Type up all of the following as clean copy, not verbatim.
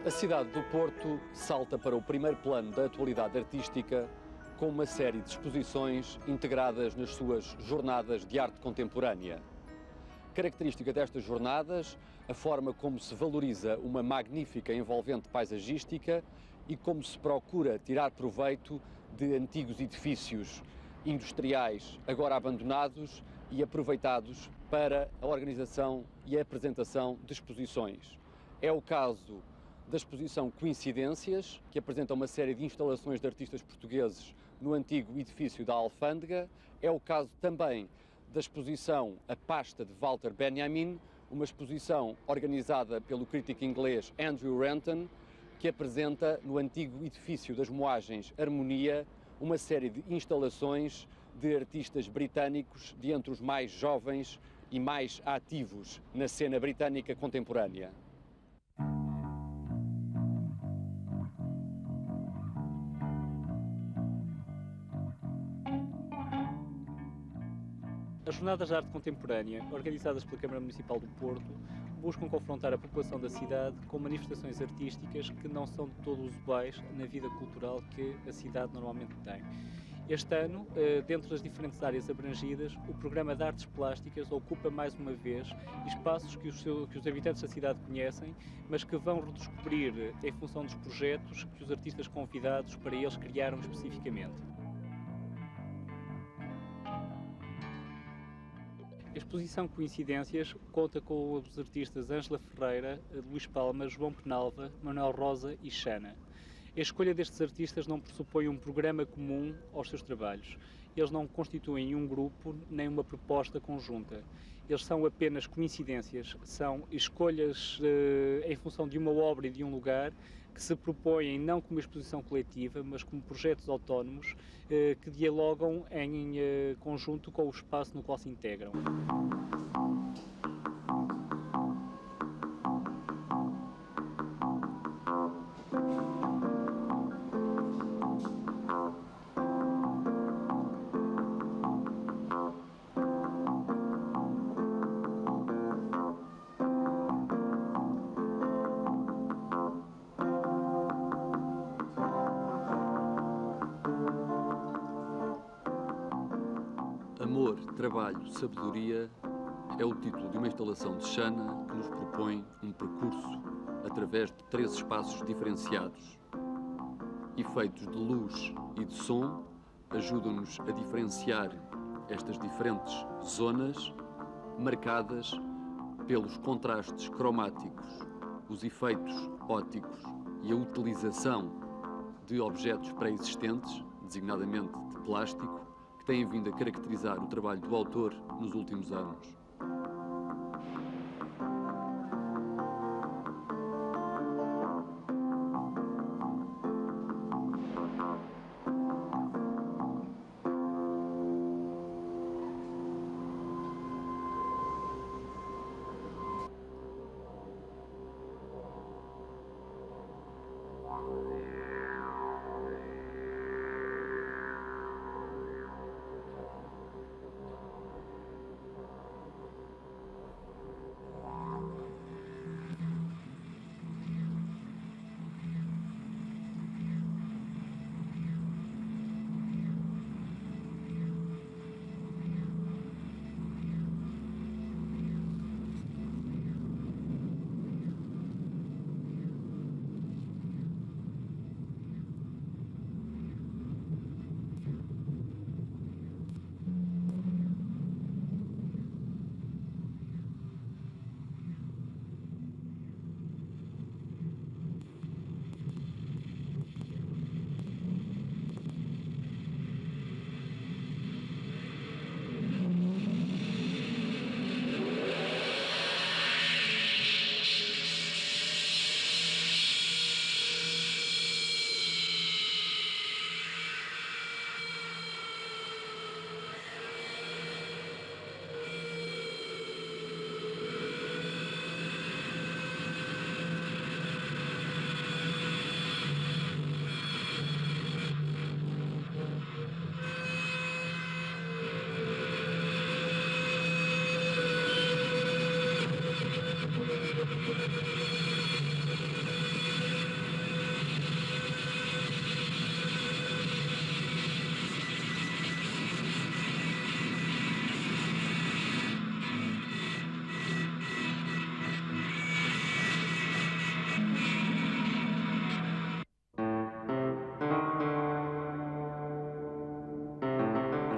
A cidade do Porto salta para o primeiro plano da atualidade artística com uma série de exposições integradas nas suas jornadas de arte contemporânea. Característica destas jornadas, a forma como se valoriza uma magnífica envolvente paisagística e como se procura tirar proveito de antigos edifícios industriais agora abandonados e aproveitados para a organização e a apresentação de exposições. É o caso da exposição Coincidências, que apresenta uma série de instalações de artistas portugueses no antigo edifício da Alfândega. É o caso também da exposição A Pasta de Walter Benjamin, uma exposição organizada pelo crítico inglês Andrew Renton, que apresenta no antigo edifício das Moagens Harmonia uma série de instalações de artistas britânicos de entre os mais jovens e mais ativos na cena britânica contemporânea. As Jornadas de Arte Contemporânea, organizadas pela Câmara Municipal do Porto, buscam confrontar a população da cidade com manifestações artísticas que não são de todo usuais na vida cultural que a cidade normalmente tem. Este ano, dentro das diferentes áreas abrangidas, o programa de artes plásticas ocupa mais uma vez espaços que os habitantes da cidade conhecem, mas que vão redescobrir em função dos projetos que os artistas convidados para eles criaram especificamente. A exposição Coincidências conta com os artistas Ângela Ferreira, Luís Palma, João Penalva, Manuel Rosa e Xana. A escolha destes artistas não pressupõe um programa comum aos seus trabalhos. Eles não constituem um grupo nem uma proposta conjunta. Eles são apenas coincidências, são escolhas em função de uma obra e de um lugar que se propõem não como exposição coletiva, mas como projetos autónomos que dialogam em conjunto com o espaço no qual se integram. Amor, Trabalho, Sabedoria é o título de uma instalação de Xana que nos propõe um percurso através de 3 espaços diferenciados. Efeitos de luz e de som ajudam-nos a diferenciar estas diferentes zonas marcadas pelos contrastes cromáticos, os efeitos ópticos e a utilização de objetos pré-existentes, designadamente de plástico, que têm vindo a caracterizar o trabalho do autor nos últimos anos.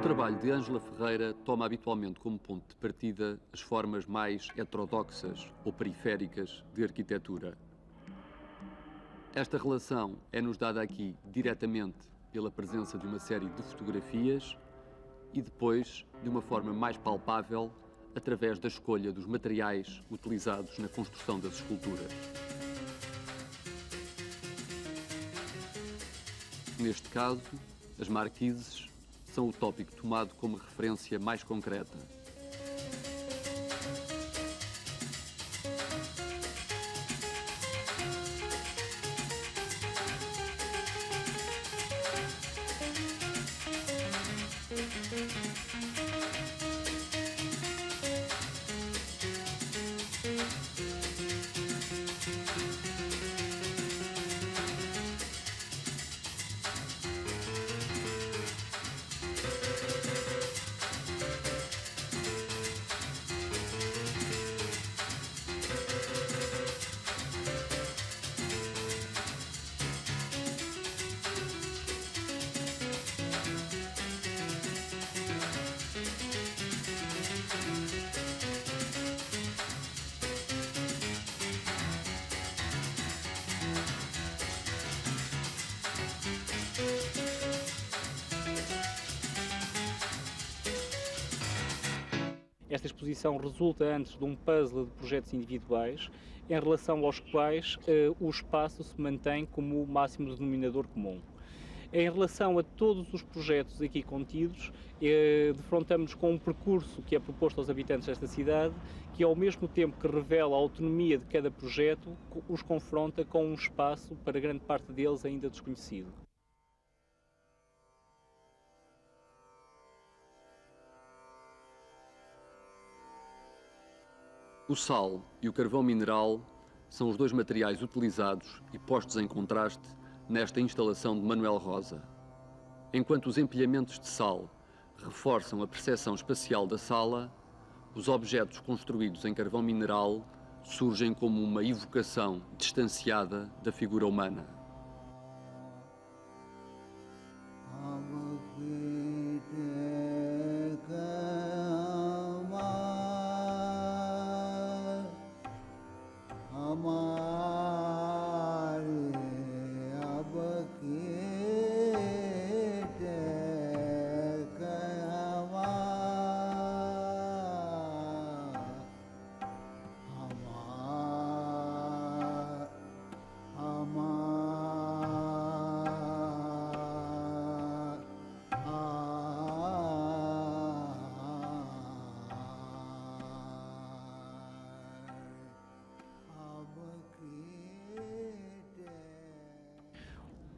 trabalho de Ângela Ferreira toma habitualmente como ponto de partida as formas mais heterodoxas ou periféricas de arquitetura. Esta relação é-nos dada aqui diretamente pela presença de uma série de fotografias e depois, de uma forma mais palpável, através da escolha dos materiais utilizados na construção das esculturas. Neste caso, as marquises são o tópico tomado como referência mais concreta. Esta exposição resulta antes de um puzzle de projetos individuais, em relação aos quais o espaço se mantém como o máximo denominador comum. Em relação a todos os projetos aqui contidos, defrontamos com um percurso que é proposto aos habitantes desta cidade, que ao mesmo tempo que revela a autonomia de cada projeto, os confronta com um espaço, para grande parte deles, ainda desconhecido. O sal e o carvão mineral são os dois materiais utilizados e postos em contraste nesta instalação de Manuel Rosa. Enquanto os empilhamentos de sal reforçam a percepção espacial da sala, os objetos construídos em carvão mineral surgem como uma evocação distanciada da figura humana.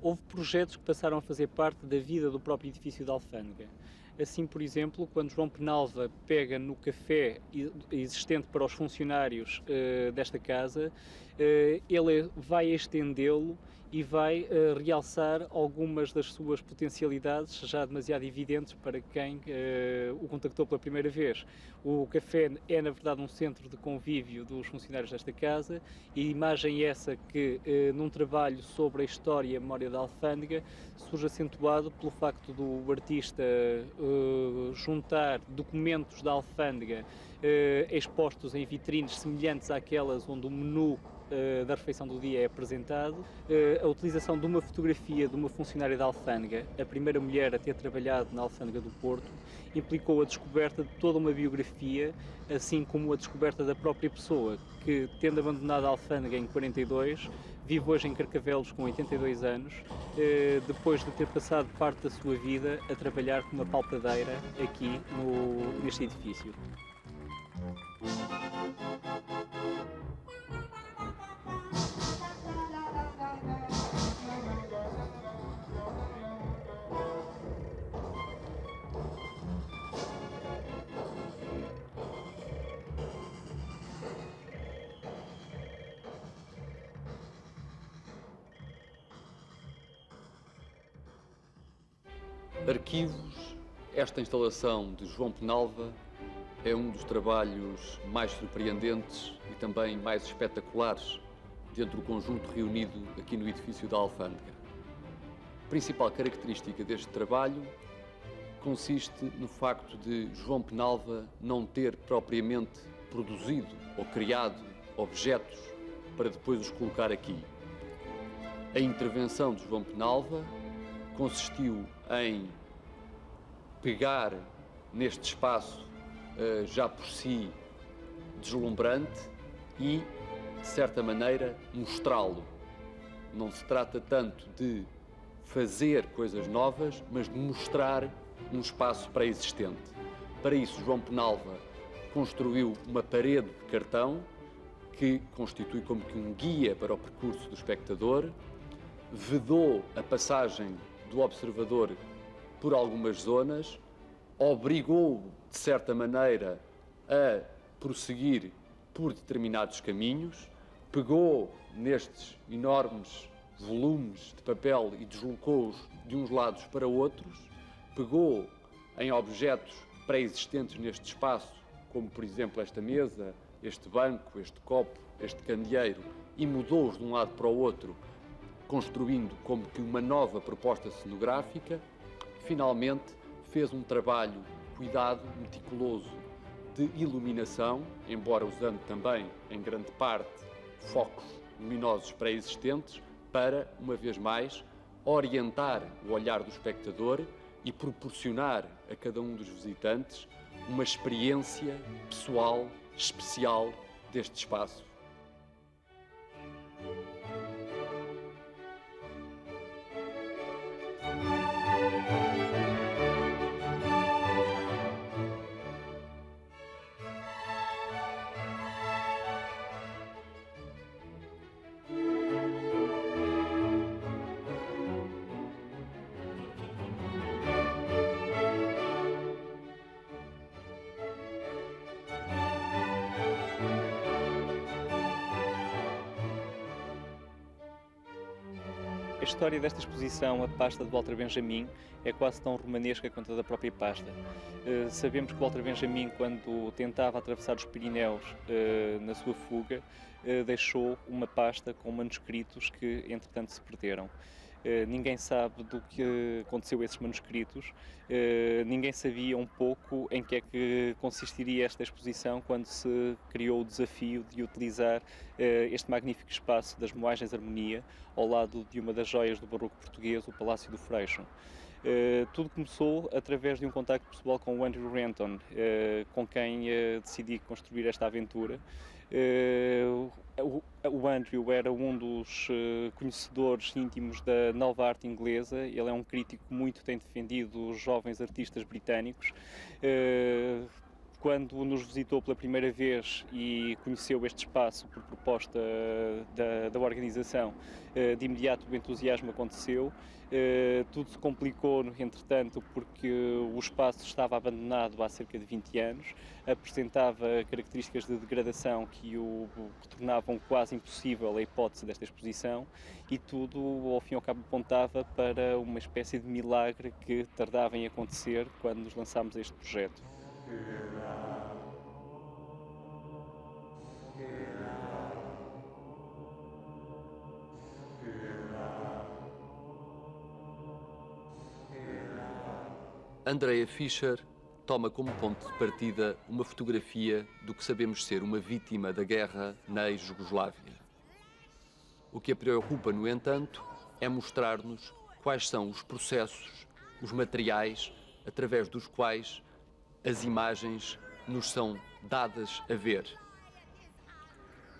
Houve projetos que passaram a fazer parte da vida do próprio edifício da Alfândega. Assim, por exemplo, quando João Penalva pega no café existente para os funcionários desta casa, ele vai estendê-lo e vai realçar algumas das suas potencialidades já demasiado evidentes para quem o contactou pela primeira vez. O café é, na verdade, um centro de convívio dos funcionários desta casa e imagem essa que, num trabalho sobre a história e a memória da Alfândega, surge acentuado pelo facto do artista juntar documentos da Alfândega expostos em vitrines semelhantes àquelas onde o menu da refeição do dia é apresentado, a utilização de uma fotografia de uma funcionária da Alfândega, a primeira mulher a ter trabalhado na Alfândega do Porto, implicou a descoberta de toda uma biografia, assim como a descoberta da própria pessoa, que, tendo abandonado a Alfândega em 42, vive hoje em Carcavelos com 82 anos, depois de ter passado parte da sua vida a trabalhar como uma palpadeira aqui neste edifício. Arquivos, esta instalação de João Penalva é um dos trabalhos mais surpreendentes e também mais espetaculares dentro do conjunto reunido aqui no edifício da Alfândega. A principal característica deste trabalho consiste no facto de João Penalva não ter propriamente produzido ou criado objetos para depois os colocar aqui. A intervenção de João Penalva consistiu em pegar neste espaço já por si deslumbrante e, de certa maneira, mostrá-lo. Não se trata tanto de fazer coisas novas, mas de mostrar um espaço pré-existente. Para isso, João Penalva construiu uma parede de cartão que constitui como que um guia para o percurso do espectador, vedou a passagem do observador por algumas zonas, obrigou-o, de certa maneira, a prosseguir por determinados caminhos, pegou nestes enormes volumes de papel e deslocou-os de uns lados para outros, pegou em objetos pré-existentes neste espaço, como por exemplo esta mesa, este banco, este copo, este candeeiro, e mudou-os de um lado para o outro, construindo como que uma nova proposta cenográfica. Finalmente fez um trabalho cuidado, meticuloso de iluminação, embora usando também, em grande parte, focos luminosos pré-existentes, para, uma vez mais, orientar o olhar do espectador e proporcionar a cada um dos visitantes uma experiência pessoal, especial deste espaço. A história desta exposição, a pasta de Walter Benjamin, é quase tão romanesca quanto a da própria pasta. Sabemos que Walter Benjamin, quando tentava atravessar os Pirineus na sua fuga, deixou uma pasta com manuscritos que, entretanto, se perderam. Ninguém sabe do que aconteceu a esses manuscritos, ninguém sabia um pouco em que é que consistiria esta exposição quando se criou o desafio de utilizar este magnífico espaço das Moagens Harmonia ao lado de uma das joias do barroco português, o Palácio do Freixo. Tudo começou através de um contacto pessoal com o Andrew Renton, com quem decidi construir esta aventura. O Andrew era um dos conhecedores íntimos da nova arte inglesa. Ele é um crítico que muito tem defendido os jovens artistas britânicos. Quando nos visitou pela primeira vez e conheceu este espaço por proposta da organização, de imediato o entusiasmo aconteceu. Tudo se complicou, entretanto, porque o espaço estava abandonado há cerca de 20 anos, apresentava características de degradação que tornavam quase impossível a hipótese desta exposição, e tudo, ao fim e ao cabo, apontava para uma espécie de milagre que tardava em acontecer quando nos lançámos a este projeto. Andrea Fischer toma como ponto de partida uma fotografia do que sabemos ser uma vítima da guerra na ex-Jugoslávia. O que a preocupa, no entanto, é mostrar-nos quais são os processos, os materiais, através dos quais as imagens nos são dadas a ver.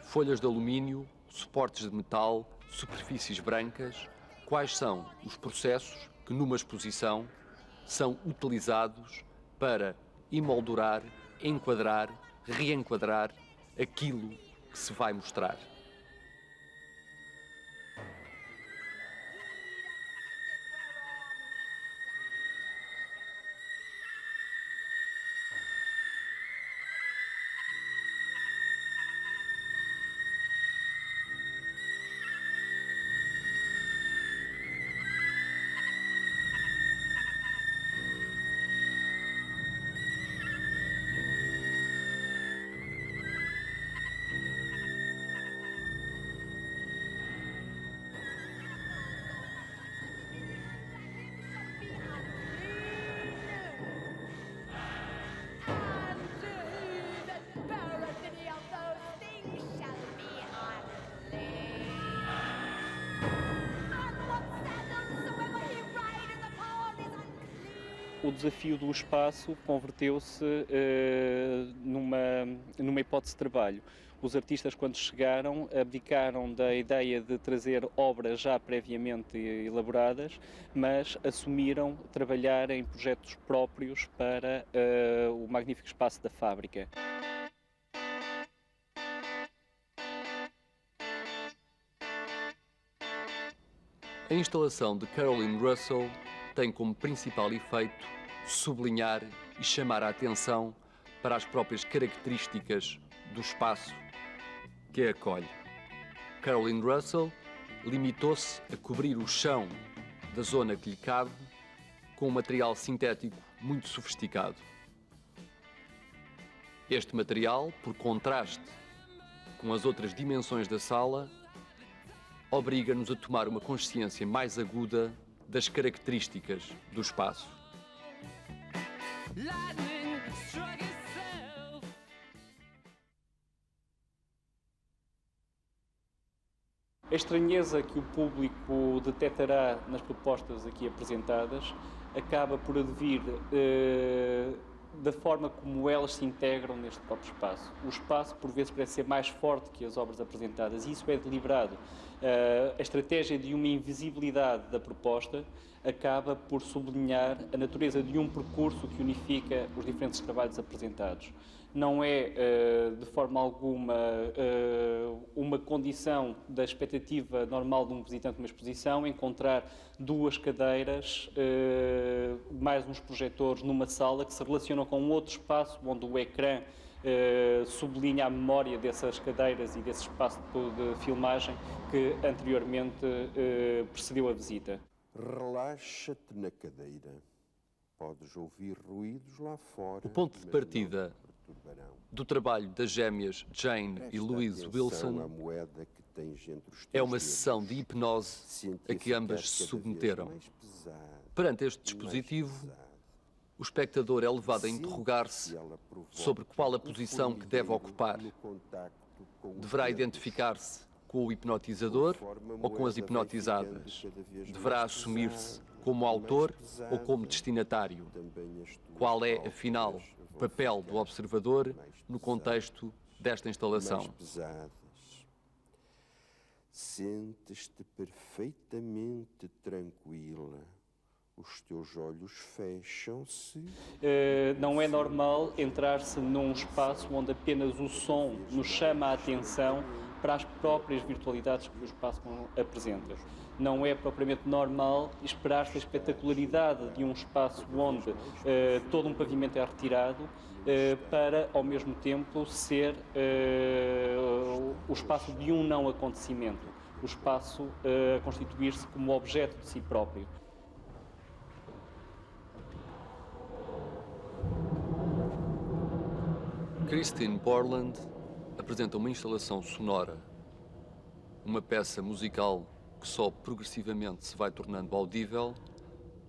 Folhas de alumínio, suportes de metal, superfícies brancas, quais são os processos que numa exposição são utilizados para emoldurar, enquadrar, reenquadrar aquilo que se vai mostrar. o desafio do espaço converteu-se numa hipótese de trabalho. Os artistas, quando chegaram, abdicaram da ideia de trazer obras já previamente elaboradas, mas assumiram trabalhar em projetos próprios para o magnífico espaço da fábrica. A instalação de Caroline Russell tem como principal efeito sublinhar e chamar a atenção para as próprias características do espaço que a acolhe. Caroline Russell limitou-se a cobrir o chão da zona que lhe cabe com um material sintético muito sofisticado. Este material, por contraste com as outras dimensões da sala, obriga-nos a tomar uma consciência mais aguda das características do espaço. A estranheza que o público detectará nas propostas aqui apresentadas acaba por advir da forma como elas se integram neste próprio espaço. O espaço, por vezes, parece ser mais forte que as obras apresentadas, e isso é deliberado. A estratégia de uma invisibilidade da proposta acaba por sublinhar a natureza de um percurso que unifica os diferentes trabalhos apresentados. Não é, de forma alguma, uma condição da expectativa normal de um visitante de uma exposição encontrar duas cadeiras, mais uns projetores numa sala que se relacionam com um outro espaço onde o ecrã sublinha a memória dessas cadeiras e desse espaço de filmagem que anteriormente precedeu a visita. Relaxa-te na cadeira. Podes ouvir ruídos lá fora. O ponto de partida do trabalho das gêmeas Jane e Louise Wilson é uma sessão de hipnose a que ambas se submeteram. Perante este dispositivo, o espectador é levado a interrogar-se sobre qual a posição que deve ocupar. Deverá identificar-se com o hipnotizador ou com as hipnotizadas? Deverá assumir-se como autor ou como destinatário? Qual é, afinal, o papel do observador no contexto desta instalação? Sentes-te perfeitamente tranquila. Os teus olhos fecham-se. Não é normal entrar-se num espaço onde apenas o som nos chama a atenção para as próprias virtualidades que o espaço apresenta. Não é propriamente normal esperar-se a espetacularidade de um espaço onde todo um pavimento é retirado para, ao mesmo tempo, ser o espaço de um não acontecimento, o espaço a constituir-se como objeto de si próprio. Christine Borland apresenta uma instalação sonora, uma peça musical que só progressivamente se vai tornando audível,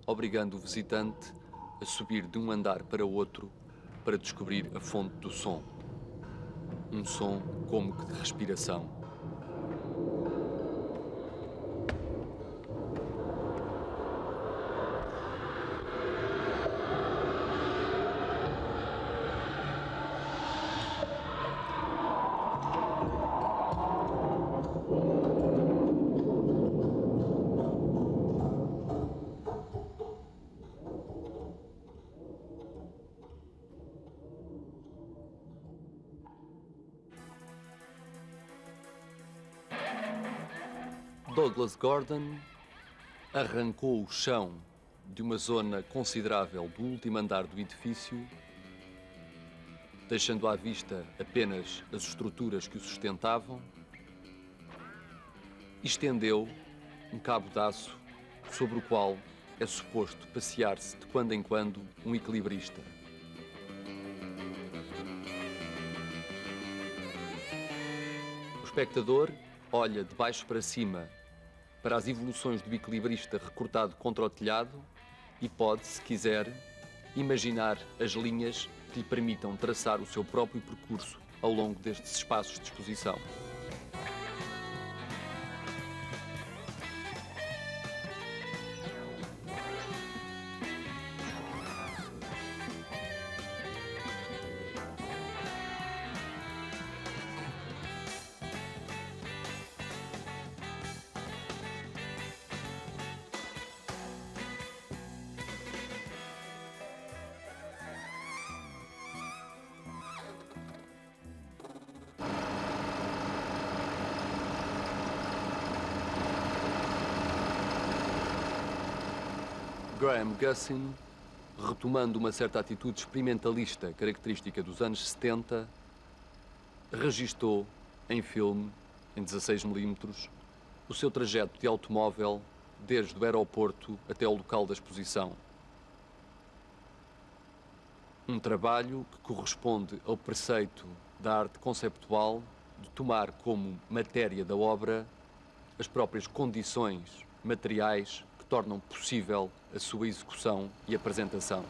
obrigando o visitante a subir de um andar para outro para descobrir a fonte do som. Um som como que de respiração. Douglas Gordon arrancou o chão de uma zona considerável do último andar do edifício, deixando à vista apenas as estruturas que o sustentavam, e estendeu um cabo de aço sobre o qual é suposto passear-se de quando em quando um equilibrista. O espectador olha de baixo para cima para as evoluções do equilibrista recortado contra o telhado e pode, se quiser, imaginar as linhas que lhe permitam traçar o seu próprio percurso ao longo destes espaços de exposição. Graham Gussin, retomando uma certa atitude experimentalista característica dos anos 70, registou em filme, em 16mm, o seu trajeto de automóvel desde o aeroporto até ao local da exposição. Um trabalho que corresponde ao preceito da arte conceptual de tomar como matéria da obra as próprias condições materiais que tornam possível a sua execução e apresentação.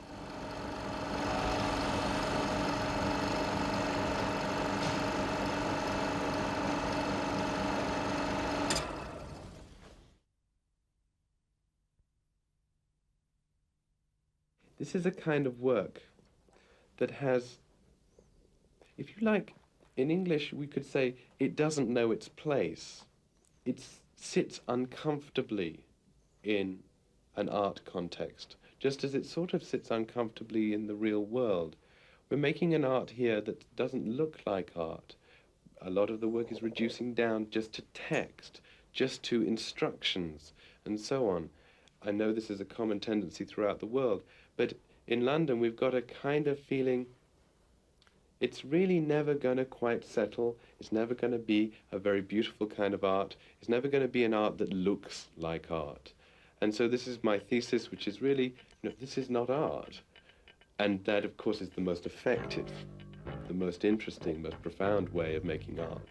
This is a kind of work that has, if you like, in English we could say it doesn't know its place. It sits uncomfortably in an art context, just as it sort of sits uncomfortably in the real world. We're making an art here that doesn't look like art. A lot of the work is reducing down just to text, just to instructions, and so on. I know this is a common tendency throughout the world, but in London we've got a kind of feeling it's really never going to quite settle. It's never going to be a very beautiful kind of art. It's never going to be an art that looks like art. And so this is my thesis, which is really, this is not art. And that, of course, is the most effective, the most interesting, most profound way of making art.